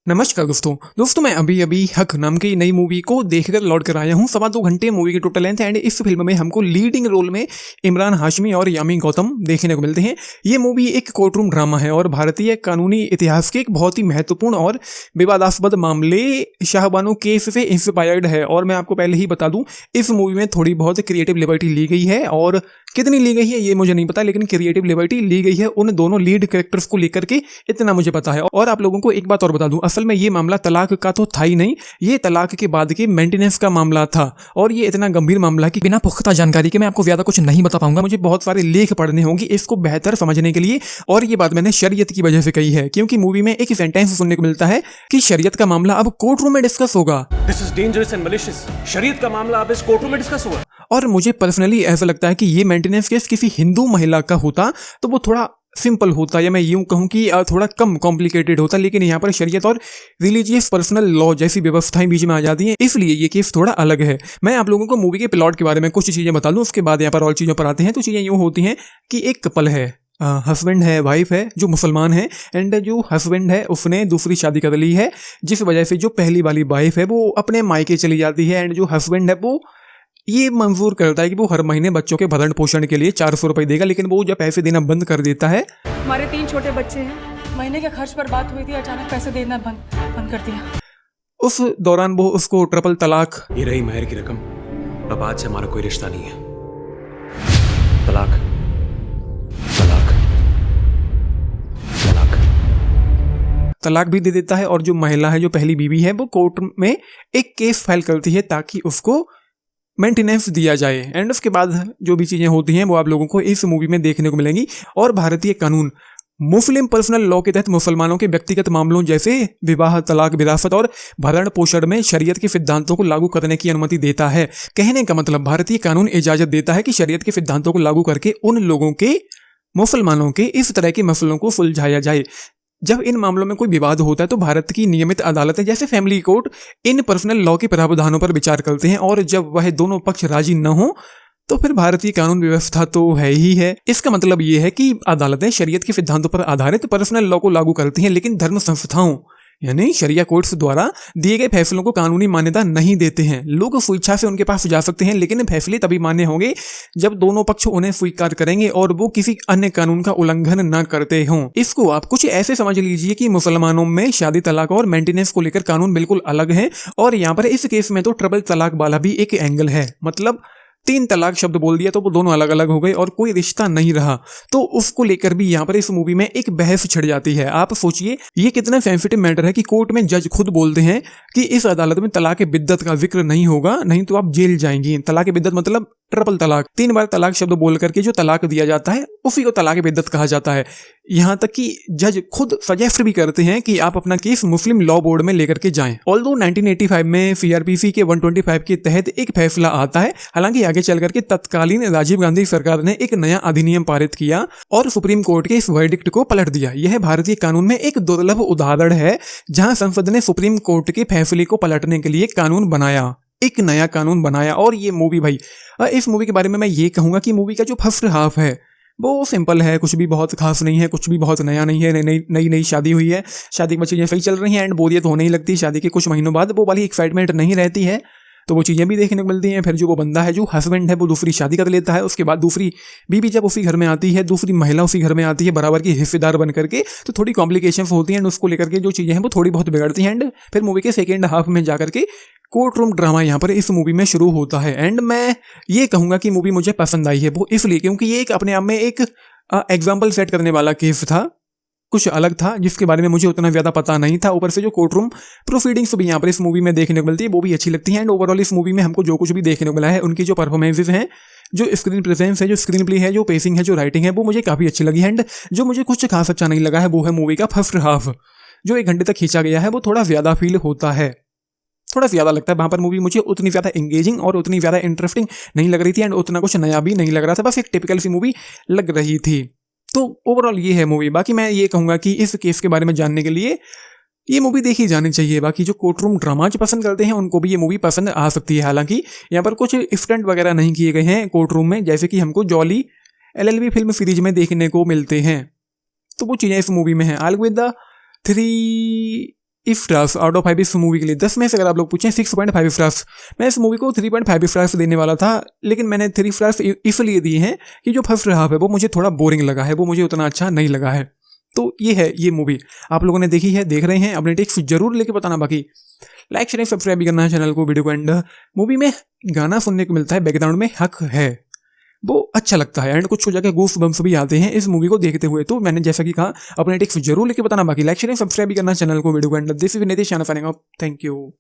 नमस्कार दोस्तों मैं अभी अभी हक नाम की नई मूवी को देखकर लौट कर आया हूँ। 2.25 घंटे मूवी की टोटल लेंथ एंड इस फिल्म में हमको लीडिंग रोल में इमरान हाशमी और यामी गौतम देखने को मिलते हैं। ये मूवी एक कोर्ट रूम ड्रामा है और भारतीय कानूनी इतिहास के एक बहुत ही महत्वपूर्ण और विवादास्पद मामले शाहबानो केस से इंस्पायर्ड है। और मैं आपको पहले ही बता दूं, इस मूवी में थोड़ी बहुत क्रिएटिव लिबर्टी ली गई है और कितनी ली गई है ये मुझे नहीं पता, लेकिन क्रिएटिव लिबर्टी ली गई है उन दोनों लीड कैरेक्टर्स को लेकर के, इतना मुझे पता है। और आप लोगों को एक बात और बता दूं, असल में ये मामला तलाक का तो था ही नहीं, ये तलाक के बाद के मेंटेनेंस का मामला था। और ये इतना गंभीर मामला कि बिना पुख्ता जानकारी के मैं आपको ज्यादा कुछ नहीं बता पाऊंगा। मुझे बहुत सारे लेख पढ़ने होंगे इसको बेहतर समझने के लिए। और ये बात मैंने शरीयत की वजह से कही है, क्योंकि मूवी में एक सेंटेंस सुनने को मिलता है कि शरीयत का मामला अब कोर्ट रूम में डिस्कस होगा। This is dangerous and malicious. शरीयत का मामला अब इस कोर्ट रूम में डिस्कस होगा। और मुझे पर्सनली ऐसा लगता है कि ये मेंटेनेंस केस किसी हिंदू महिला का होता तो वो थोड़ा सिंपल होता, या मैं यूं कहूं कि थोड़ा कम कॉम्प्लिकेटेड होता। लेकिन यहाँ पर शरीयत और रिलीजियस पर्सनल लॉ जैसी व्यवस्थाएं बीच में आ जाती हैं, इसलिए ये केस थोड़ा अलग है। मैं आप लोगों को मूवी के प्लॉट के बारे में कुछ चीजें बता दूं, उसके बाद यहाँ पर और चीजों पर आते हैं। तो चीजें यूं होती हैं कि एक कपल है, हस्बैंड है, वाइफ है जो मुसलमान है, एंड जो हस्बैंड है उसने दूसरी शादी कर ली है, जिस वजह से जो पहली वाली वाइफ है वो अपने मायके चली जाती है। एंड जो हस्बैंड है वो ये मंजूर करता है कि वो हर महीने बच्चों के भरण पोषण के लिए 400 रुपए देगा, लेकिन वो जब पैसे देना बंद कर देता है। हमारे 3 छोटे बच्चे हैं, महीने के खर्च पर बात हुई थी, अचानक पैसे देना बंद कर दिया। उस दौरान वो उसको ट्रिपल तलाक, ये रही महर की रकम, अब आज से हमारा कोई रिश्ता नहीं है। तलाक तलाक तलाक तलाक भी दे देता है। और जो महिला है, जो पहली बीवी है, वो कोर्ट में एक केस फाइल करती है ताकि उसको मेंटेनेंस दिया जाए। एंड उसके बाद जो भी चीजें होती हैं वो आप लोगों को इस मूवी में देखने को मिलेंगी। और भारतीय कानून मुस्लिम पर्सनल लॉ के तहत मुसलमानों के व्यक्तिगत मामलों जैसे विवाह, तलाक, विरासत और भरण पोषण में शरीयत के सिद्धांतों को लागू करने की अनुमति देता है। कहने का मतलब भारतीय कानून इजाजत देता है कि शरीयत के सिद्धांतों को लागू करके उन लोगों के, मुसलमानों के इस तरह के मसलों को सुलझाया जाए। जब इन मामलों में कोई विवाद होता है तो भारत की नियमित अदालतें जैसे फैमिली कोर्ट इन पर्सनल लॉ के प्रावधानों पर विचार करते हैं, और जब वह दोनों पक्ष राजी न हो तो फिर भारतीय कानून व्यवस्था तो है ही है। इसका मतलब यह है कि अदालतें शरीयत के सिद्धांतों पर आधारित पर्सनल लॉ को लागू करती हैं, लेकिन धर्म संस्थाओं यानी शरिया कोर्ट्स द्वारा दिए गए फैसलों को कानूनी मान्यता नहीं देते हैं। लोग स्वेच्छा से उनके पास जा सकते हैं, लेकिन फैसले तभी मान्य होंगे जब दोनों पक्ष उन्हें स्वीकार करेंगे और वो किसी अन्य कानून का उल्लंघन न करते हों। इसको आप कुछ ऐसे समझ लीजिए कि मुसलमानों में शादी, तलाक और मेंटेनेंस को लेकर कानून बिल्कुल अलग है, और यहाँ पर इस केस में तो ट्रिपल तलाक वाला भी एक एंगल है। मतलब 3 तलाक शब्द बोल दिया तो वो दोनों अलग अलग हो गए और कोई रिश्ता नहीं रहा। तो उसको लेकर भी यहाँ पर इस मूवी में एक बहस छिड़ जाती है। आप सोचिए ये कितना सेंसिटिव मैटर है कि कोर्ट में जज खुद बोलते हैं कि इस अदालत में तलाक बिद्दत का जिक्र नहीं होगा, नहीं तो आप जेल जाएंगी। तलाक बिद्दत मतलब ट्रिपल तलाक, 3 बार तलाक शब्द बोल करके जो तलाक दिया जाता है उसी को तलाक बिद्दत कहा जाता है। यहाँ तक कि जज खुद सजेस्ट भी करते हैं कि आप अपना केस मुस्लिम लॉ बोर्ड में लेकर के जाएं। ऑल्दो 1985 में सीआरपीसी के 125 के तहत एक फैसला आता है। हालांकि आगे चल करके तत्कालीन राजीव गांधी सरकार ने एक नया अधिनियम पारित किया और सुप्रीम कोर्ट के इस वर्डिक्ट को पलट दिया। यह भारतीय कानून में एक दुर्लभ उदाहरण है जहां संसद ने सुप्रीम कोर्ट के फैसले को पलटने के लिए कानून बनाया, एक नया कानून बनाया। और ये मूवी भाई, इस मूवी के बारे में मैं ये कहूंगा कि मूवी का जो फर्स्ट हाफ है वो सिंपल है, कुछ भी बहुत खास नहीं है, कुछ भी बहुत नया नहीं है। नई शादी हुई है, शादी में चीजें सही चल रही हैं एंड बोरियत होने ही लगती है। शादी के कुछ महीनों बाद वो वाली एक्साइटमेंट नहीं रहती है, तो वो चीज़ें भी देखने को मिलती हैं। फिर जो वो बंदा है, जो हस्बैंड है, वो दूसरी शादी कर लेता है। उसके बाद दूसरी बीवी जब उसी घर में आती है, दूसरी महिला उसी घर में आती है बराबर की हिस्सेदार बन करके, तो थोड़ी कॉम्प्लिकेशंस होती हैं एंड उसको लेकर के जो चीज़ें हैं वो थोड़ी बहुत बिगड़ती हैं। एंड फिर मूवी के सेकेंड हाफ में जाकर के कोर्ट रूम ड्रामा यहाँ पर इस मूवी में शुरू होता है। एंड मैं ये कहूँगा कि मूवी मुझे पसंद आई है वो इसलिए क्योंकि ये एक अपने आप में एक एग्जाम्पल सेट करने वाला केस था, कुछ अलग था जिसके बारे में मुझे उतना ज़्यादा पता नहीं था। ऊपर से जो कोर्ट रूम प्रोसीडिंग्स भी यहाँ पर इस मूवी में देखने को मिलती है वो भी अच्छी लगती है। एंड ओवरऑल इस मूवी में हमको जो कुछ भी देखने को मिला है, उनकी जो परफॉर्मेंसेज हैं, जो स्क्रीन प्रेजेंस है, जो स्क्रीन प्ले है, जो पेसिंग है, जो राइटिंग है, वो मुझे काफ़ी अच्छी लगी। एंड जो मुझे कुछ खास अच्छा नहीं लगा है वो है मूवी का फर्स्ट हाफ, जो 1 घंटे तक खींचा गया है वो थोड़ा ज़्यादा फील होता है, थोड़ा ज़्यादा लगता है। वहाँ पर मूवी मुझे उतनी ज़्यादा एंगेजिंग और उतनी ज़्यादा इंटरेस्टिंग नहीं लग रही थी एंड उतना कुछ नया भी नहीं लग रहा था, बस एक टिपिकल सी मूवी लग रही थी। तो ओवरऑल ये है मूवी। बाकी मैं ये कहूँगा कि इस केस के बारे में जानने के लिए ये मूवी देखी जानी चाहिए। बाकी जो कोर्ट रूम ड्रामा जो पसंद करते हैं उनको भी ये मूवी पसंद आ सकती है। हालांकि यहाँ पर कुछ स्टंट वगैरह नहीं किए गए हैं कोर्ट रूम में, जैसे कि हमको जॉली LLB फिल्म सीरीज में देखने को मिलते हैं, तो वो चीज़ें इस मूवी में हैं। अलग with the 3 stars out of 5 इस मूवी के लिए। 10 में से अगर आप लोग पूछें 6.5 स्टार्स। मैं इस मूवी को 3.5 स्टार्स देने वाला था, लेकिन मैंने 3 स्टार्स इसलिए दिए हैं कि जो फर्स्ट हाफ है वो मुझे थोड़ा बोरिंग लगा है, वो मुझे उतना अच्छा नहीं लगा है। तो ये है ये मूवी। आप लोगों ने देखी है, देख रहे हैं, अपने टेक्स्ट जरूर लेके बताना। बाकी लाइक शेयर सब्सक्राइब भी करना है चैनल को, वीडियो को। एंड मूवी में गाना सुनने को मिलता है बैकग्राउंड में, हक है, वो अच्छा लगता है। एंड कुछ हो जाके गूस बम्स भी आते हैं इस मूवी को देखते हुए। तो मैंने जैसा कि कहा, अपने टेक्स्ट जरूर लेके बताना। बाकी लाइक शेयर सब्सक्राइब भी करना चैनल को, वीडियो को। And this is Nitesh signing off. Thank you.